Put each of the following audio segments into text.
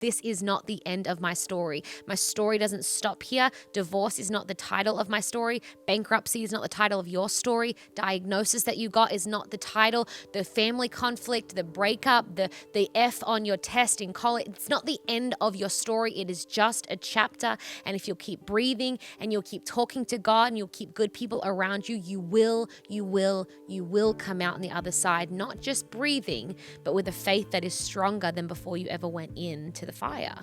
This is not the end of my story. My story doesn't stop here. Divorce is not the title of my story. Bankruptcy is not the title of your story. Diagnosis that you got is not the title. The family conflict, the breakup, the F on your test in college, it's not the end of your story. It is just a chapter. And if you'll keep breathing and you'll keep talking to God and you'll keep good people around you, you will come out on the other side, not just breathing, but with a faith that is stronger than before you ever went into the fire.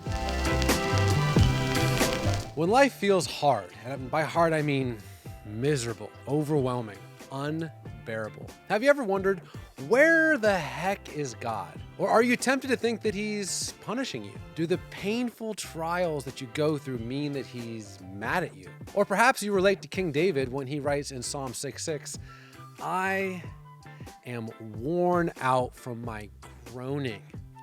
When life feels hard, and by hard I mean miserable, overwhelming, unbearable, have you ever wondered, where the heck is God? Or are you tempted to think that he's punishing you? Do the painful trials that you go through mean that he's mad at you? Or perhaps you relate to King David when he writes in Psalm 6:6, I am worn out from my groaning.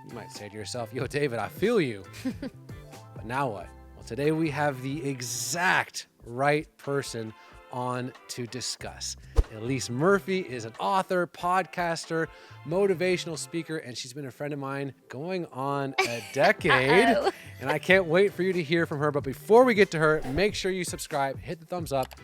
You might say to yourself, yo, David, I feel you. But now what? Well, today we have the exact right person on to discuss. Elyse Murphy is an author, podcaster, motivational speaker, and she's been a friend of mine going on a decade. And I can't wait for you to hear from her. But before we get to her, make sure you subscribe, hit the thumbs up,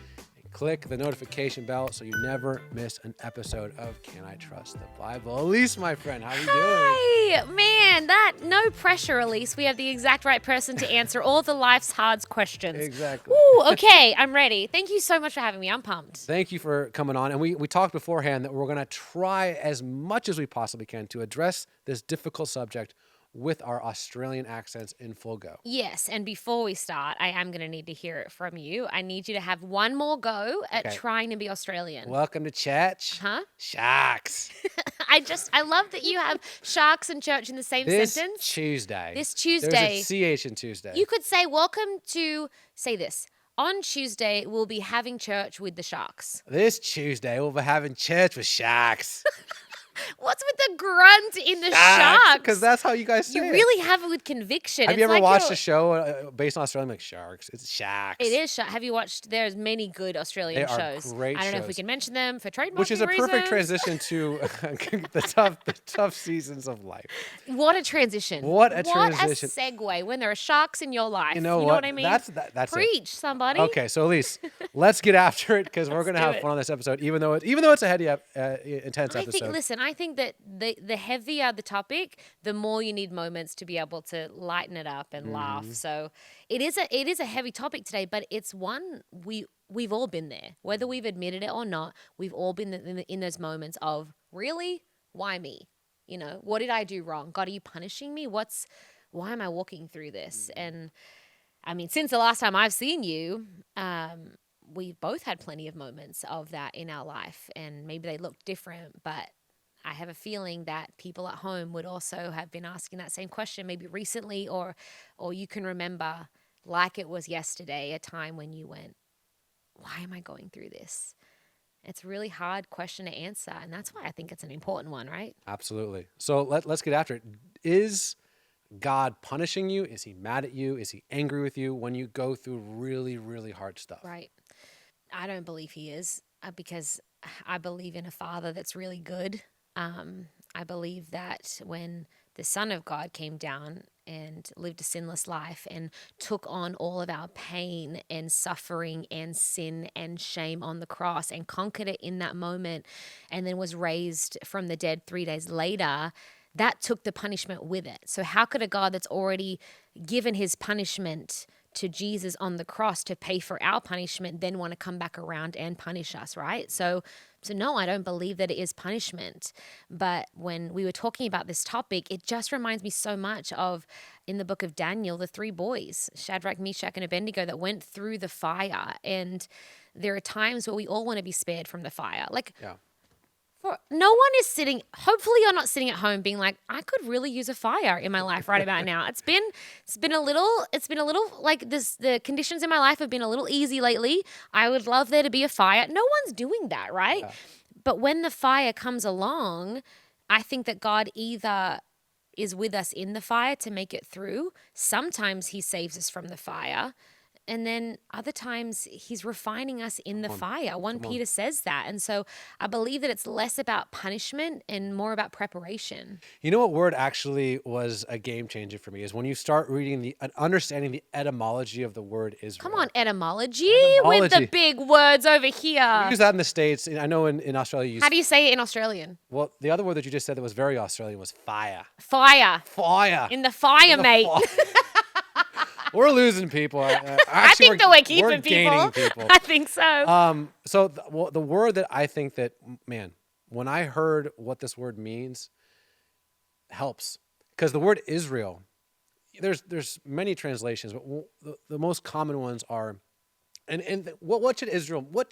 click the notification bell so you never miss an episode of Can I Trust the Bible? Elyse, my friend, how are you doing? Hi, man, no pressure, Elyse. We have the exact right person to answer all the life's hard questions. Exactly. Ooh, okay, I'm ready. Thank you so much for having me. I'm pumped. Thank you for coming on. And we talked beforehand that we're going to try as much as we possibly can to address this difficult subject with our Australian accents in full go. Yes, and before we start, I am going to need to hear it from you. I need you to have one more go at trying to be Australian. Welcome to church. Huh? Sharks. I love that you have sharks and church in the same sentence. This Tuesday. There's a CH in Tuesday. You could say, say this. On Tuesday, we'll be having church with the sharks. This Tuesday, we'll be having church with sharks. What's with the grunt in the sharks? Because that's how you guys say it. You really have it with conviction. Have you ever watched a show based on Australian, like Sharks? It's sharks. It is sharks. Have you watched? There's many good Australian shows. They are great shows. I don't know if we can mention them for trademark Which is a reasons. perfect transition to the tough seasons of life. What a transition. What a transition. What a segue when there are sharks in your life. You know what I mean? That's Preach, it. somebody. Okay, so Elyse, let's get after it because we're going to have fun on this episode, even though it's a heady, intense episode. I think that the heavier the topic, the more you need moments to be able to lighten it up and laugh. So it is a heavy topic today, but it's one we've all been there, whether we've admitted it or not. We've all been in those moments of, really, why me? You know, what did I do wrong? God, are you punishing me? Why am I walking through this? And I mean, since the last time I've seen you, we've both had plenty of moments of that in our life, and maybe they look different, but I have a feeling that people at home would also have been asking that same question maybe recently, or you can remember like it was yesterday, a time when you went, why am I going through this? It's a really hard question to answer, and that's why I think it's an important one, right? Absolutely. So let's get after it. Is God punishing you? Is he mad at you? Is he angry with you when you go through really, really hard stuff? Right. I don't believe he is, because I believe in a Father that's really good. I believe that when the Son of God came down and lived a sinless life and took on all of our pain and suffering and sin and shame on the cross and conquered it in that moment, and then was raised from the dead 3 days later, that took the punishment with it. So how could a God that's already given his punishment to Jesus on the cross to pay for our punishment then want to come back around and punish us, right? So no, I don't believe that it is punishment. But when we were talking about this topic, it just reminds me so much of, in the book of Daniel, the 3 boys, Shadrach, Meshach, and Abednego, that went through the fire. And there are times where we all want to be spared from the fire. No one is sitting, hopefully you're not sitting at home being like, I could really use a fire in my life right about now. It's been a little like this, the conditions in my life have been a little easy lately. I would love there to be a fire. No one's doing that, right? Yeah. But when the fire comes along, I think that God either is with us in the fire to make it through. Sometimes he saves us from the fire. And then other times he's refining us in the Come on. fire. 1 Come on. Peter says that. And so I believe that it's less about punishment and more about preparation. You know what word actually was a game changer for me is when you start reading understanding the etymology of the word Israel. Come on, etymology with the Etymology. big words over We here. use that in the States. And I know in Australia you use. How do you say it in Australian? Well, the other word that you just said that was very Australian was fire. Fire. Fire. In the fire, The mate. fire. We're losing people. I Actually, think that we're keeping gaining people. I think so. So the word that I think that, man, when I heard what this word means, helps. Because the word Israel, there's many translations, but the most common ones are, and what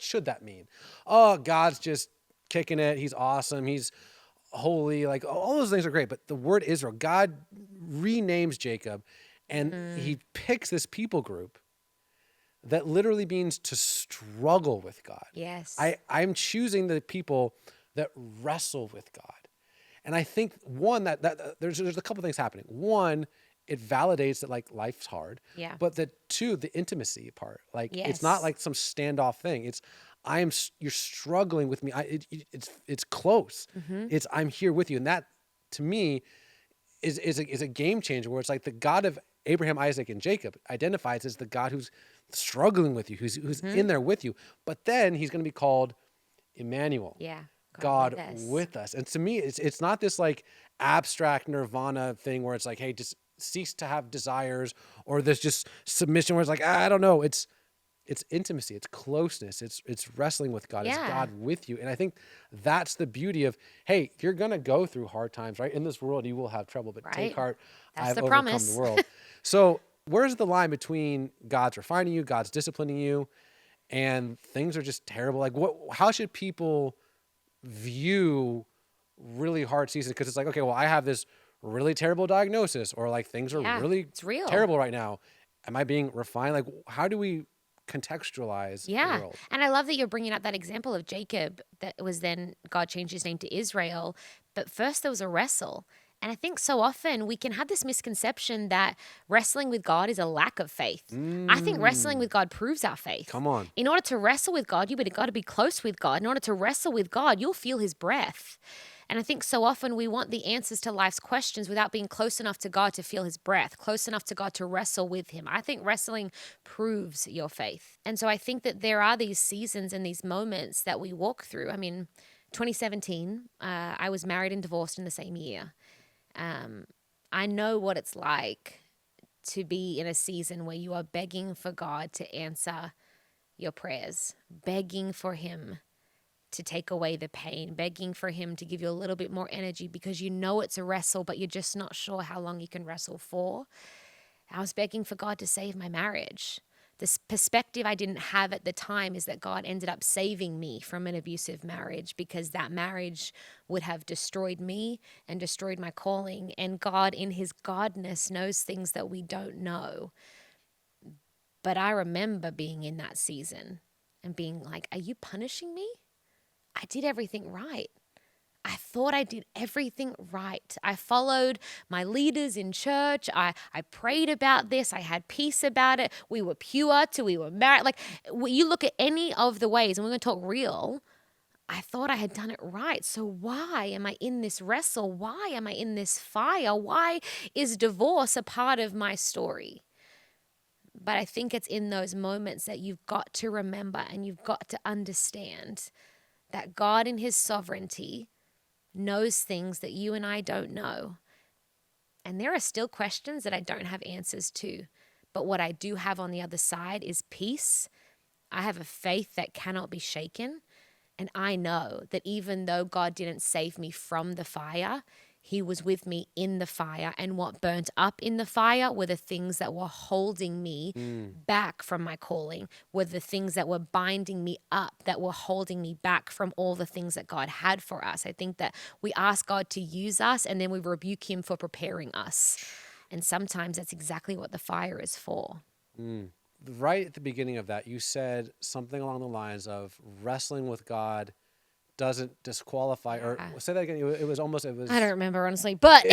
should that mean? Oh, God's just kicking it. He's awesome. He's holy. Like all those things are great. But the word Israel, God renames Jacob and he picks this people group that literally means to struggle with God. Yes. I'm choosing the people that wrestle with God. And I think one that there's a couple things happening. One, it validates that like life's hard. Yeah. But the intimacy part, like Yes. it's not like some standoff thing. It's you're struggling with me. It's close. It's I'm here with you, and that to me is a game changer. Where it's like the God of Abraham, Isaac, and Jacob identifies as the God who's struggling with you, who's in there with you. But then he's going to be called Emmanuel. Yeah. God with us. And to me, it's not this like abstract nirvana thing where it's like, hey, just cease to have desires, or this just submission where it's like, I don't know. It's intimacy, it's closeness, it's wrestling with God, it's God with you. And I think that's the beauty of, hey, you're gonna go through hard times, right? In this world, you will have trouble, but take heart, That's I've the overcome promise. the world. So where's the line between God's refining you, God's disciplining you, and things are just terrible? Like how should people view really hard seasons? Because it's like, okay, well, I have this really terrible diagnosis, or like things are really it's real. terrible right now. Am I being refined? Like, how do we contextualize the world? And I love that you're bringing up that example of Jacob, that was then God changed his name to Israel. But first there was a wrestle. And I think so often we can have this misconception that wrestling with God is a lack of faith. I think wrestling with God proves our faith. Come on. In order to wrestle with God, you've got to be close with God. In order to wrestle with God, you'll feel his breath. And I think so often we want the answers to life's questions without being close enough to God to feel his breath, close enough to God to wrestle with him. I think wrestling proves your faith. And so I think that there are these seasons and these moments that we walk through. I mean, 2017, I was married and divorced in the same year. I know what it's like to be in a season where you are begging for God to answer your prayers, begging for him to take away the pain, begging for him to give you a little bit more energy because you know it's a wrestle, but you're just not sure how long you can wrestle for. I was begging for God to save my marriage. This perspective I didn't have at the time is that God ended up saving me from an abusive marriage, because that marriage would have destroyed me and destroyed my calling. And God, in his godness, knows things that we don't know. But I remember being in that season and being like, are you punishing me? I did everything right. I thought I did everything right. I followed my leaders in church. I prayed about this. I had peace about it. We were pure till we were married. Like, you look at any of the ways, and we're going to talk real, I thought I had done it right. So why am I in this wrestle? Why am I in this fire? Why is divorce a part of my story? But I think it's in those moments that you've got to remember and you've got to understand that God in his sovereignty knows things that you and I don't know. And there are still questions that I don't have answers to. But what I do have on the other side is peace. I have a faith that cannot be shaken. And I know that even though God didn't save me from the fire, he was with me in the fire. And what burnt up in the fire were the things that were holding me back from my calling, were the things that were binding me up, that were holding me back from all the things that God had for us. I think that we ask God to use us and then we rebuke him for preparing us. And sometimes that's exactly what the fire is for. Right at the beginning of that, you said something along the lines of wrestling with God doesn't disqualify, or say that again. It was I don't remember, honestly, but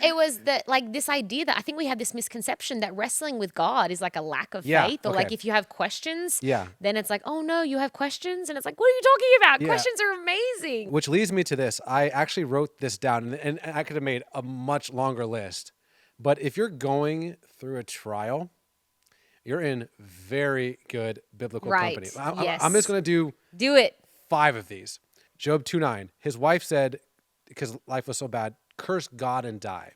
It was that, like, this idea that I think we have this misconception that wrestling with God is like a lack of Yeah, faith, or okay. like if you have questions, Yeah. then it's like, oh no, you have questions, and it's like, what are you talking about? Yeah. Questions are amazing. Which leads me to this. I actually wrote this down, and I could have made a much longer list. But if you're going through a trial, you're in very good biblical company. Right. I'm just Yes. going to Do it. 5 of these. Job 2:9. His wife said, because life was so bad, curse God and die.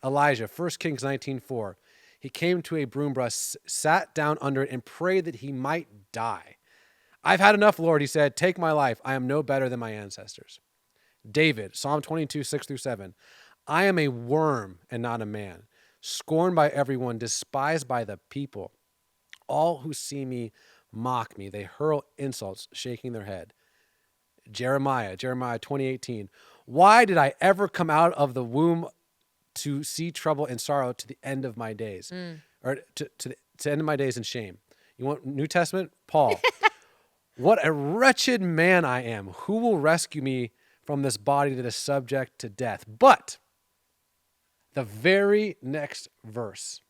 Elijah, 1 Kings 19:4. He came to a broom brush, sat down under it, and prayed that he might die. I've had enough, Lord, he said. Take my life. I am no better than my ancestors. David, Psalm 22, 6-7. I am a worm and not a man, scorned by everyone, despised by the people. All who see me mock me. They hurl insults, shaking their head. Jeremiah 20:18. Why did I ever come out of the womb to see trouble and sorrow to the end of my days? Or to the end of my days in shame. You want New Testament? Paul. What a wretched man I am. Who will rescue me from this body that is subject to death? But the very next verse.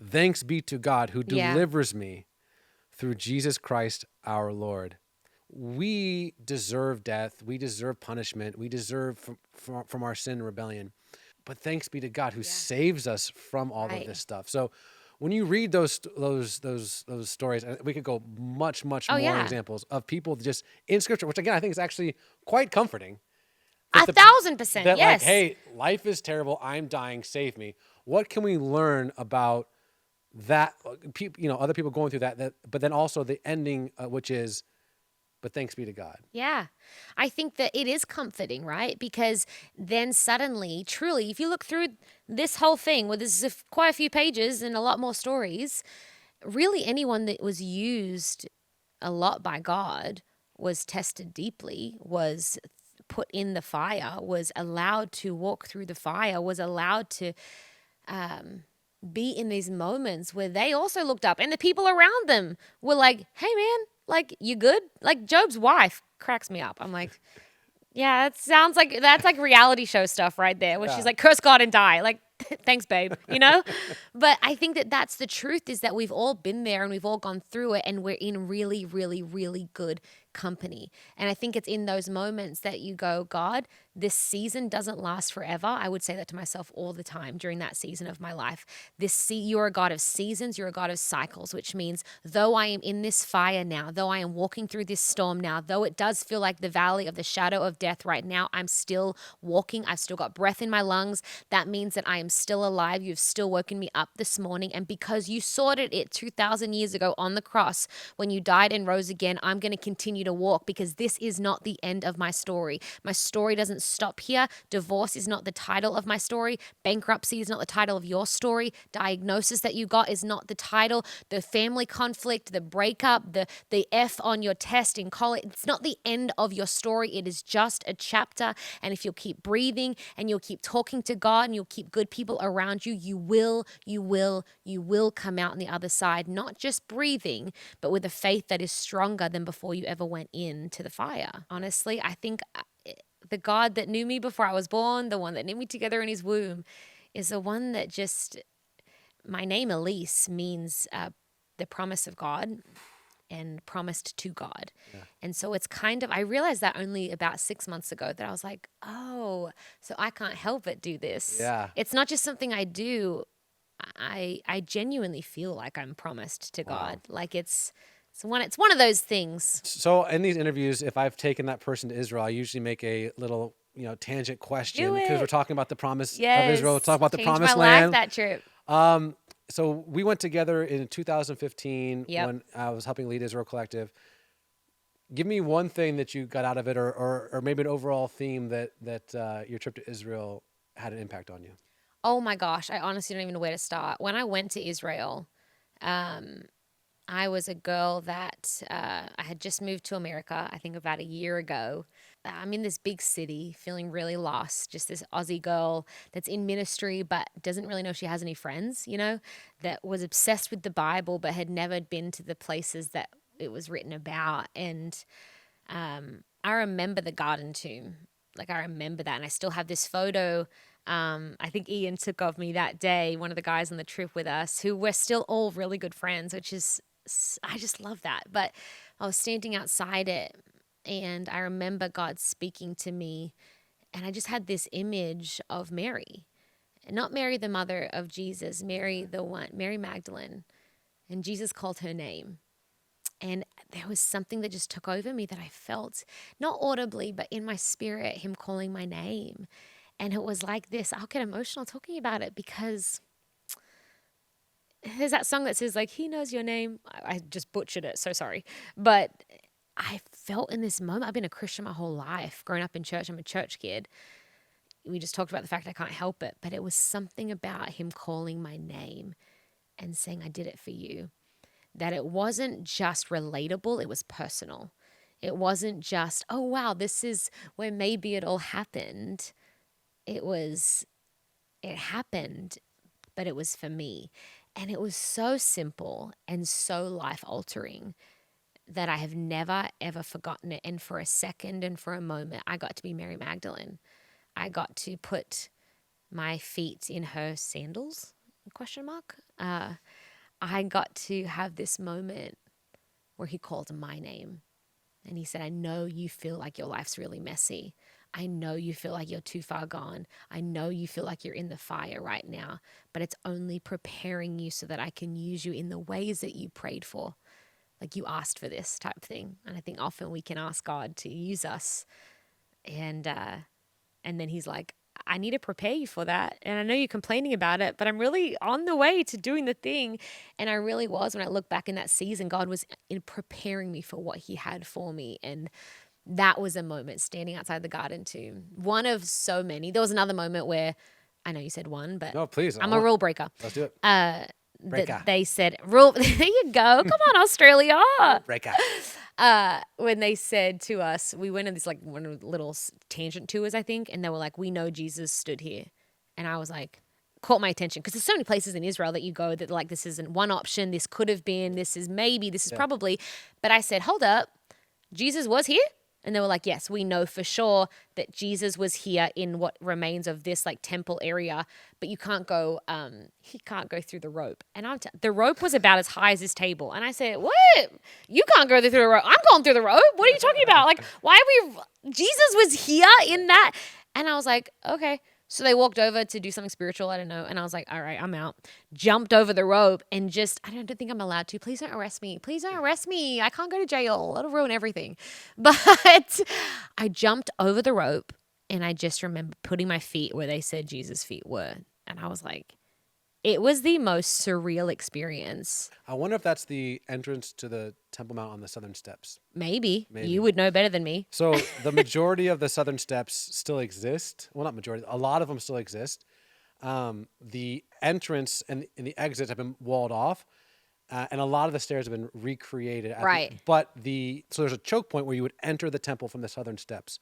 Thanks be to God who Yeah. delivers me through Jesus Christ our Lord. We deserve death. We deserve punishment. We deserve from our sin and rebellion. But thanks be to God who saves us from all of Right. this stuff. So when you read those stories, we could go much more yeah. examples of people just in Scripture, which again I think is actually quite comforting. 1,000%. That Yes. like, hey, life is terrible. I'm dying. Save me. What can we learn about that? People, other people going through that. But then also the ending, which is, but thanks be to God. Yeah. I think that it is comforting, right? Because then suddenly, truly, if you look through this whole thing, where there's quite a few pages and a lot more stories, really anyone that was used a lot by God was tested deeply, was put in the fire, was allowed to walk through the fire, was allowed to be in these moments where they also looked up, and the people around them were like, hey man, like, you good? Like, Job's wife cracks me up. I'm like, yeah, that's like reality show stuff right there, where she's like, curse God and die. Like, thanks, babe, But I think that that's the truth, is that we've all been there and we've all gone through it, and we're in really, really, really good company. And I think it's in those moments that you go, God, this season doesn't last forever. I would say that to myself all the time during that season of my life. You're a God of seasons, you're a God of cycles, which means though I am in this fire now, though I am walking through this storm now, though it does feel like the valley of the shadow of death right now, I'm still walking. I've still got breath in my lungs. That means that I am still alive. You've still woken me up this morning. And because you sorted it 2,000 years ago on the cross, when you died and rose again, I'm going to continue to walk, because this is not the end of my story. My story doesn't stop here. Divorce is not the title of my story. Bankruptcy is not the title of your story. Diagnosis that you got is not the title. The family conflict, the breakup, the F on your test in college, it's not the end of your story. It is just a chapter. And if you'll keep breathing and you'll keep talking to God and you'll keep good people around you, you will come out on the other side, not just breathing, but with a faith that is stronger than before you ever went into the fire. Honestly, I think the God that knew me before I was born, the one that knit me together in his womb, is the one that just, my name Elyse means the promise of God and promised to God. Yeah. And so it's kind of, I realized that only about 6 months ago, that I was like, oh, so I can't help but do this. Yeah. It's not just something I do. I genuinely feel like I'm promised to God. Like it's one of those things. So in these interviews, if I've taken that person to Israel, I usually make a little, tangent question, because we're talking about the promise of Israel. We're talking about the promised land. That trip. So we went together in 2015 when I was helping lead Israel Collective. Give me one thing that you got out of it, or maybe an overall theme that your trip to Israel had an impact on you. Oh my gosh, I honestly don't even know where to start. When I went to Israel, I was a girl that I had just moved to America, I think about a year ago. I'm in this big city feeling really lost, just this Aussie girl that's in ministry but doesn't really know she has any friends, that was obsessed with the Bible but had never been to the places that it was written about. And I remember the garden tomb. Like, I remember that, and I still have this photo I think Ian took of me that day, one of the guys on the trip with us, who we're still all really good friends, which is, I just love that. But I was standing outside it, and I remember God speaking to me, and I just had this image of Mary. Not Mary, the mother of Jesus, Mary, the one, Mary Magdalene. And Jesus called her name. And there was something that just took over me that I felt, not audibly, but in my spirit, him calling my name. And it was like this. I'll get emotional talking about it because there's that song that says, like, he knows your name. I just butchered it. So sorry. But I felt in this moment, I've been a Christian my whole life, growing up in church. I'm a church kid. We just talked about the fact I can't help it. But it was something about him calling my name and saying, I did it for you. That it wasn't just relatable, it was personal. It wasn't just, oh, wow, this is where maybe it all happened. It happened, but it was for me. And it was so simple and so life altering that I have never, ever forgotten it. And for a second and for a moment, I got to be Mary Magdalene. I got to put my feet in her sandals, question mark. I got to have this moment where he called my name. And he said, I know you feel like your life's really messy. I know you feel like you're too far gone. I know you feel like you're in the fire right now, but it's only preparing you so that I can use you in the ways that you prayed for. Like you asked for this type thing. And I think often we can ask God to use us. And then he's like, I need to prepare you for that. And I know you're complaining about it, but I'm really on the way to doing the thing. And I really was, when I look back in that season, God was in preparing me for what he had for me. And that was a moment standing outside the garden too. One of so many. There was another moment where, I know you said one, but No, please. I'm a rule breaker. Let's do it. That they said, rule, there you go. Come on, Australia. Breaker. When they said to us, we went on this like one of the little tangent tours, I think, and they were like, we know Jesus stood here. And I was like, caught my attention because there's so many places in Israel that you go that like, this isn't one option, this could have been, this is maybe, this is probably. But I said, hold up, Jesus was here? And they were like, yes, we know for sure that Jesus was here in what remains of this like temple area, but you can't go, he can't go through the rope. And the rope was about as high as this table. And I said, what? You can't go through the rope. I'm going through the rope. What are you talking about? Like, why are we, Jesus was here in that. And I was like, okay. So they walked over to do something spiritual, I don't know. And I was like, all right, I'm out. Jumped over the rope and just, I don't think I'm allowed to. Please don't arrest me. Please don't arrest me. I can't go to jail. It'll ruin everything. But I jumped over the rope and I just remember putting my feet where they said Jesus' feet were. And I was like, it was the most surreal experience. I wonder if that's the entrance to the Temple Mount on the southern steps. Maybe. You would know better than me. So the majority of the southern steps still exist. Well, not majority. A lot of them still exist. The entrance and the exits have been walled off. And a lot of the stairs have been recreated. Right. So there's a choke point where you would enter the temple from the southern steps.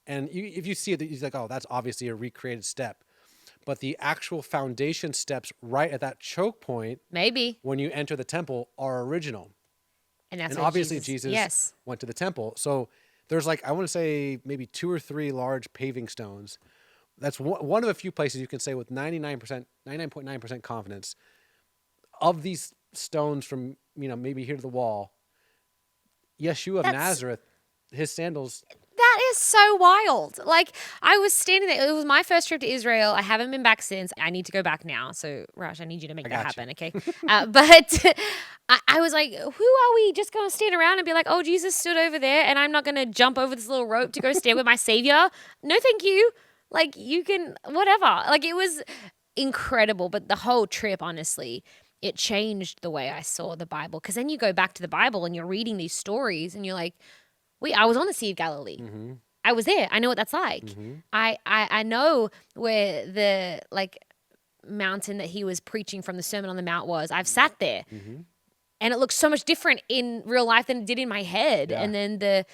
And if you see it, you're like, oh, that's obviously a recreated step. But the actual foundation steps right at that choke point, maybe, when you enter the temple, are original. And obviously Jesus went to the temple. So there's like, I want to say maybe 2 or 3 large paving stones. That's one of a few places you can say with 99.9% confidence of these stones from, maybe here to the wall, Yeshua of Nazareth, his sandals. That is so wild. Like, I was standing there. It was my first trip to Israel. I haven't been back since. I need to go back now. So, Raj, I need you to make that happen, okay? But I was like, who are we just going to stand around and be like, oh, Jesus stood over there and I'm not going to jump over this little rope to go stand with my Savior? No, thank you. Like, you can, whatever. Like, it was incredible. But the whole trip, honestly, it changed the way I saw the Bible. Because then you go back to the Bible and you're reading these stories and you're like, wait, I was on the Sea of Galilee. Mm-hmm. I was there. I know what that's like. Mm-hmm. I know where the mountain that he was preaching from the Sermon on the Mount was. I've sat there. Mm-hmm. And it looks so much different in real life than it did in my head. Yeah. And then it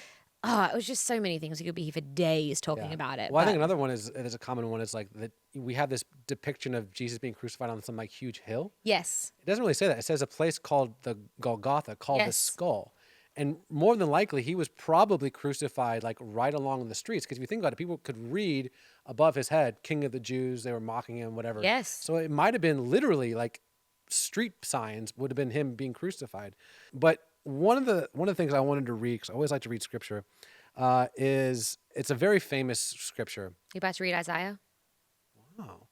was just so many things. We could be here for days talking about it. Well, I think another one is a common one is like that we have this depiction of Jesus being crucified on some like huge hill. Yes. It doesn't really say that. It says a place called the Golgotha, called the skull. And more than likely, he was probably crucified like right along the streets. Because if you think about it, people could read above his head, King of the Jews. They were mocking him, whatever. Yes. So it might have been literally like street signs would have been him being crucified. But one of the things I wanted to read, because I always like to read scripture, is it's a very famous scripture. You about to read Isaiah? Wow.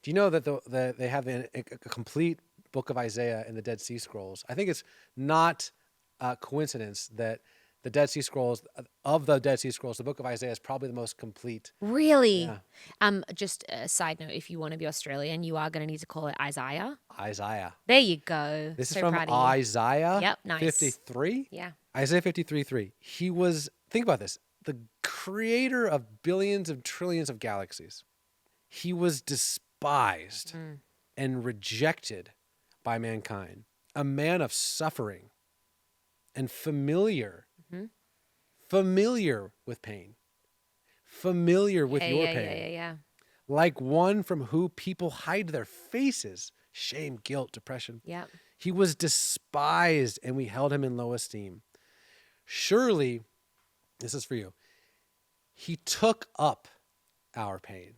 Do you know that they have a complete book of Isaiah in the Dead Sea Scrolls? I think it's not a coincidence that the Dead Sea Scrolls, of the Dead Sea Scrolls, the book of Isaiah is probably the most complete. Really? Yeah. Just a side note, if you want to be Australian, you are going to need to call it Isaiah. Isaiah. There you go. This So is from proud of you. Isaiah Yep, nice. 53. Yeah. Isaiah 53:3. He was, think about this, the creator of billions of trillions of galaxies. He was despised and rejected by mankind, a man of suffering and familiar with pain, familiar with your pain, Yeah. like one from who people hide their faces, shame, guilt, depression. Yeah. He was despised and we held him in low esteem. Surely, this is for you, he took up our pain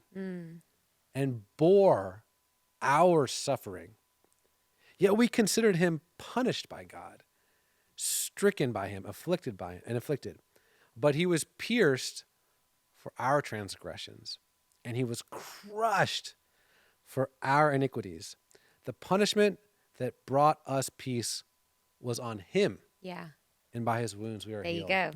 and bore our suffering. Yet we considered him punished by God, stricken by him, afflicted by him, and afflicted. But he was pierced for our transgressions, and he was crushed for our iniquities. The punishment that brought us peace was on him, Yeah. and by his wounds we are There healed. you go.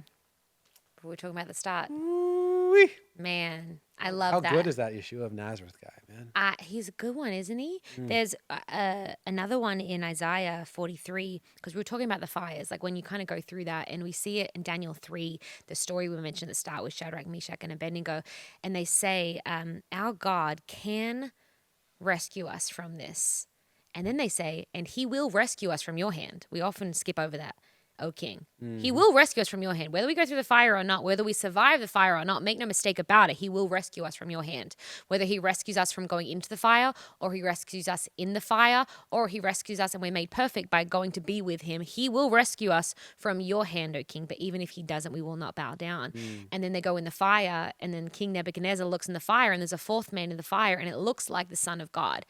What we were talking about at the start. Ooh-wee. Man, I love How that. good is that Yeshua of Nazareth guy, man? He's a good one, isn't he? There's another one in Isaiah 43, because we were talking about the fires, like when you kind of go through that, and we see it in Daniel 3, the story we mentioned at the start with Shadrach, Meshach, and Abednego, and they say, our God can rescue us from this. And then they say, and he will rescue us from your hand. We often skip over that. O King. He will rescue us from your hand. Whether we go through the fire or not, whether we survive the fire or not, make no mistake about it, he will rescue us from your hand. Whether he rescues us from going into the fire, or he rescues us in the fire, or he rescues us and we're made perfect by going to be with him, he will rescue us from your hand, O King. But even if he doesn't, we will not bow down. And then they go in the fire, and then King Nebuchadnezzar looks in the fire, and there's a fourth man in the fire, and it looks like the Son of God.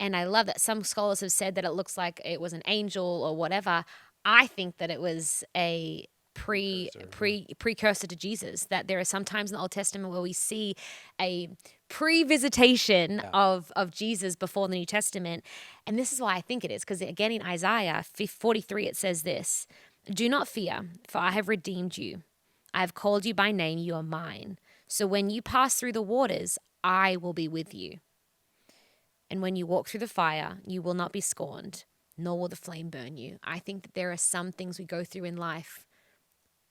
And I love that some scholars have said that it looks like it was an angel or whatever. I think that it was a precursor to Jesus, that there are some times in the Old Testament where we see a pre-visitation of Jesus before the New Testament. And this is why I think it is, because again in Isaiah 43 it says this, "Do not fear, for I have redeemed you. I have called you by name, you are mine. So when you pass through the waters, I will be with you. And when you walk through the fire, you will not be scorned, nor will the flame burn you." I think that there are some things we go through in life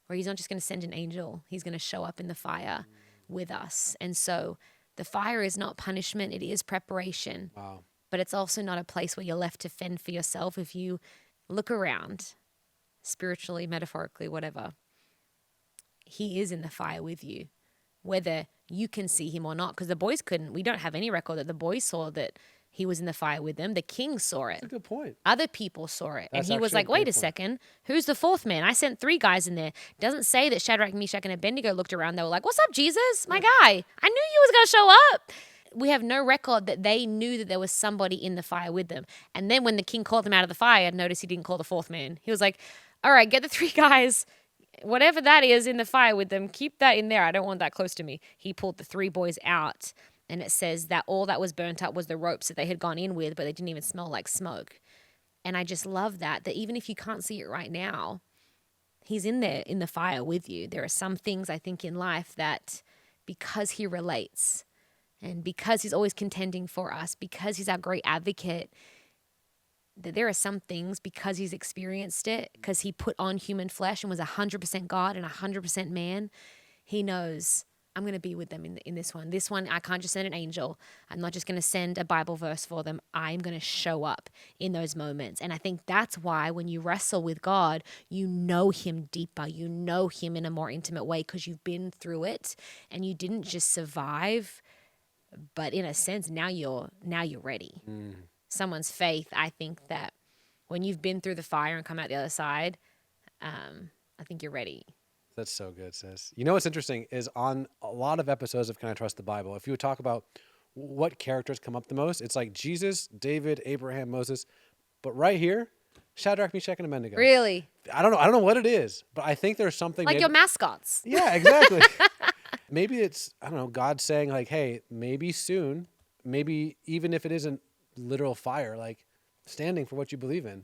where he's not just going to send an angel. He's going to show up in the fire with us. And so the fire is not punishment. It is preparation. Wow. But it's also not a place where you're left to fend for yourself. If you look around, spiritually, metaphorically, whatever, he is in the fire with you, whether you can see him or not. Because the boys couldn't. We don't have any record that the boys saw that he was in the fire with them. The king saw it. That's a good point. Other people saw it. That's and he was actually like, a wait great a point. second, who's the fourth man? I sent 3 guys in there. Doesn't say that Shadrach, Meshach, and Abednego looked around. They were like, what's up, Jesus? My guy. I knew you was going to show up. We have no record that they knew that there was somebody in the fire with them. And then when the king called them out of the fire, notice he didn't call the fourth man. He was like, all right, get the 3 guys, whatever that is in the fire with them, keep that in there. I don't want that close to me. He pulled the 3 boys out. And it says that all that was burnt up was the ropes that they had gone in with, but they didn't even smell like smoke. And I just love that even if you can't see it right now, he's in there in the fire with you. There are some things I think in life that because he relates and because he's always contending for us, because he's our great advocate, that there are some things because he's experienced it, because he put on human flesh and was 100% God and 100% man, he knows, I'm going to be with them in this one. This one, I can't just send an angel. I'm not just going to send a Bible verse for them. I'm going to show up in those moments. And I think that's why when you wrestle with God, you know him deeper. You know him in a more intimate way because you've been through it and you didn't just survive, but in a sense, now you're ready. Someone's faith, I think that when you've been through the fire and come out the other side, I think you're ready. That's so good, sis. You know what's interesting is on a lot of episodes of Can I Trust the Bible, if you would talk about what characters come up the most, it's like Jesus, David, Abraham, Moses. But right here, Shadrach, Meshach, and Abednego. Really? I don't know what it is, but I think there's something. Like your mascots. Yeah, exactly. Maybe it's, I don't know, God saying like, hey, maybe soon, maybe even if it isn't literal fire, like standing for what you believe in.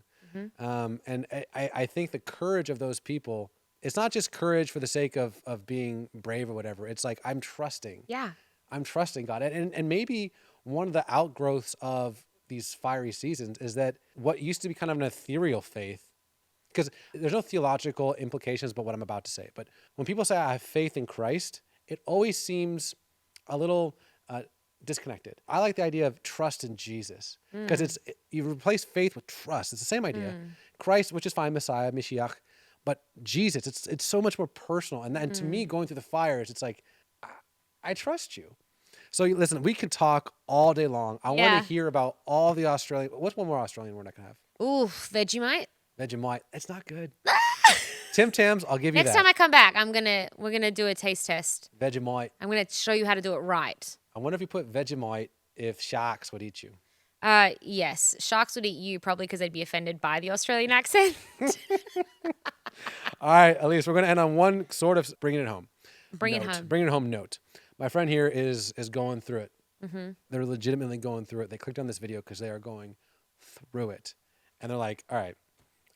And I think the courage of those people, it's not just courage for the sake of being brave or whatever. It's like, I'm trusting. Yeah. I'm trusting God. And maybe one of the outgrowths of these fiery seasons is that what used to be kind of an ethereal faith, because there's no theological implications about what I'm about to say. But when people say I have faith in Christ, it always seems a little disconnected. I like the idea of trust in Jesus because you replace faith with trust. It's the same idea. Christ, which is fine, Messiah, Mashiach, but Jesus, it's so much more personal. And to me, going through the fires, it's like, I trust you. So listen, we could talk all day long. I want to hear about all the Australian. What's one more Australian word I can have? Ooh, Vegemite. Vegemite. It's not good. Tim Tams, I'll give you Next that. time I come back, we're gonna do a taste test. Vegemite. I'm gonna show you how to do it right. I wonder if you put Vegemite, if sharks would eat you. Yes, sharks would eat you probably because they'd be offended by the Australian accent. All right, Elyse, we're going to end on one sort of bringing it home. Bringing it home note. My friend here is going through it. They're legitimately going through it. They clicked on this video because they are going through it. And they're like, all right,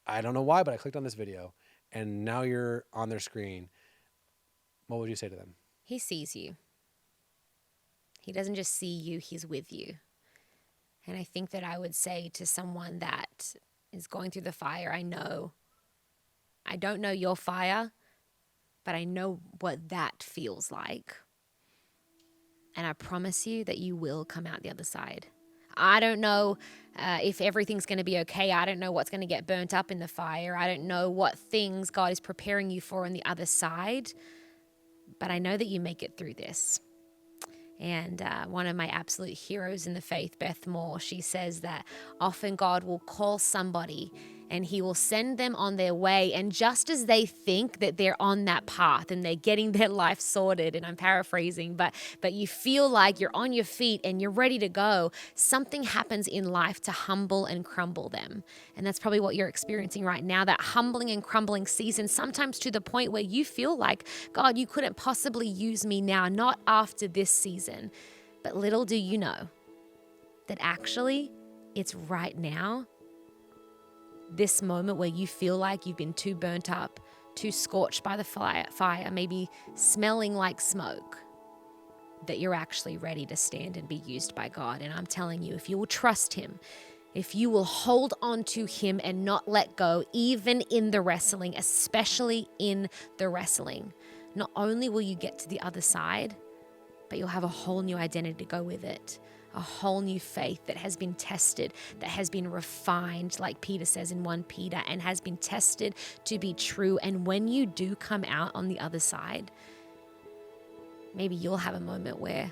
I don't know why, but I clicked on this video. And now you're on their screen. What would you say to them? He sees you. He doesn't just see you, he's with you. And I think that I would say to someone that is going through the fire, I don't know your fire, but I know what that feels like. And I promise you that you will come out the other side. I don't know if everything's going to be okay. I don't know what's going to get burnt up in the fire. I don't know what things God is preparing you for on the other side. But I know that you make it through this. And one of my absolute heroes in the faith, Beth Moore, she says that often God will call somebody and he will send them on their way. And just as they think that they're on that path and they're getting their life sorted, and I'm paraphrasing, but you feel like you're on your feet and you're ready to go, something happens in life to humble and crumble them. And that's probably what you're experiencing right now, that humbling and crumbling season, sometimes to the point where you feel like, God, you couldn't possibly use me now, not after this season. But little do you know that actually it's right now, this moment where you feel like you've been too burnt up, too scorched by the fire, maybe smelling like smoke, that you're actually ready to stand and be used by God. And I'm telling you, if you will trust him, if you will hold on to him and not let go, even in the wrestling, especially in the wrestling, not only will you get to the other side, but you'll have a whole new identity to go with it. A whole new faith that has been tested, that has been refined, like Peter says in 1 Peter, and has been tested to be true. And when you do come out on the other side, maybe you'll have a moment where,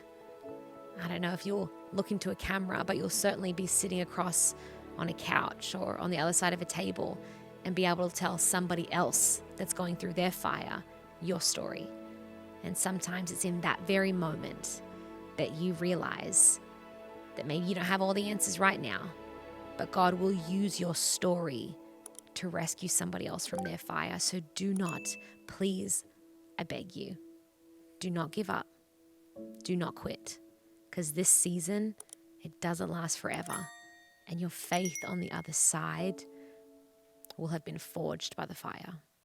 I don't know if you'll look into a camera, but you'll certainly be sitting across on a couch or on the other side of a table and be able to tell somebody else that's going through their fire your story. And sometimes it's in that very moment that you realize that maybe you don't have all the answers right now, but God will use your story to rescue somebody else from their fire. So do not, please, I beg you, do not give up. Do not quit. Because this season, it doesn't last forever. And your faith on the other side will have been forged by the fire.